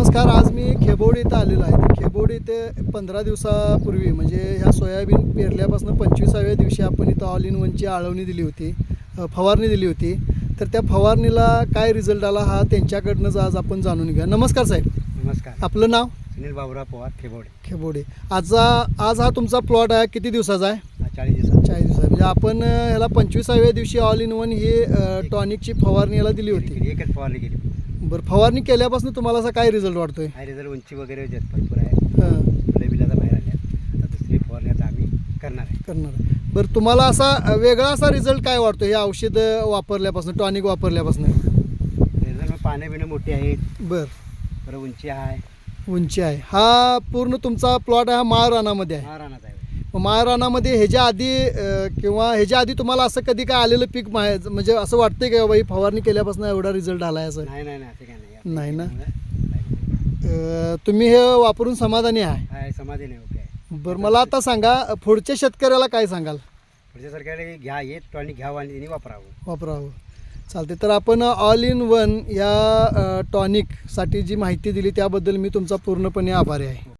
नमस्कार. आज मी खेबोडी इथं आलेलो आहे. खेबोडी इथे 15 दिवसापूर्वी म्हणजे ह्या सोयाबीन पेरल्यापासून 25व्या दिवशी आपण इथं ऑल इन वनची आळवणी दिली होती, फवारणी दिली होती. तर त्या फवारणीला काय रिझल्ट आला हा त्यांच्याकडनंच आज आपण जाणून घेऊया. नमस्कार साहेब. नमस्कार. आपलं नाव? सुनील बाबुराव पवार, खेबोडे. खेबोडे. आज हा तुमचा प्लॉट आहे. किती दिवसाचा आहे? 40 दिवसात. 40 दिवसाचा. म्हणजे आपण ह्याला 25व्या दिवशी ऑल इन वन ही टॉनिकची फवारणी याला दिली होती. एकच फवारणी केली. बरं, फवारणी केल्यापासून तुम्हाला असा काय रिझल्ट वाटतोय? हाय रिझल्ट, उंची वगैरे देत भरपूर आहे. हां, फुलं बिलाचा बाहेर आल्या. आता दुसरी फवारणी आता आम्ही करणार आहे. बरं, तुम्हाला असा वेगळा असा रिझल्ट काय वाटतो हे औषध वापरल्यापासून, टॉनिक वापरल्यापासून? रिझल्ट मग पानं बिनं मोठी आहेत. बरं, उंची आहे. उंची आहे. हा पूर्ण तुमचा प्लॉट हा माळरानामध्ये आहे. रानात आहे. मग माळरानामध्ये ह्याच्या आधी किंवा ह्याच्या आधी तुम्हाला असं कधी काय आलेलं पीक म्हणजे असं वाटतंय का बाबा ही फवारणी केल्यापासून एवढा रिझल्ट आला आहे असं? नाही असं काय नाही. नाही ना? तुम्ही हे वापरून समाधानी आहे? हाय, समाधी नाही. ओके. बरं, मला आता सांगा, पुढच्या शेतकऱ्याला काय सांगाल? पुढच्या सरकारला घ्या, येत टॉनिक घ्यावं आणि त्यांनी वापरावं. चालते. तर आपण ऑल इन वन या टॉनिकसाठी जी माहिती दिली त्याबद्दल मी तुमचा पूर्णपणे आभारी आहे.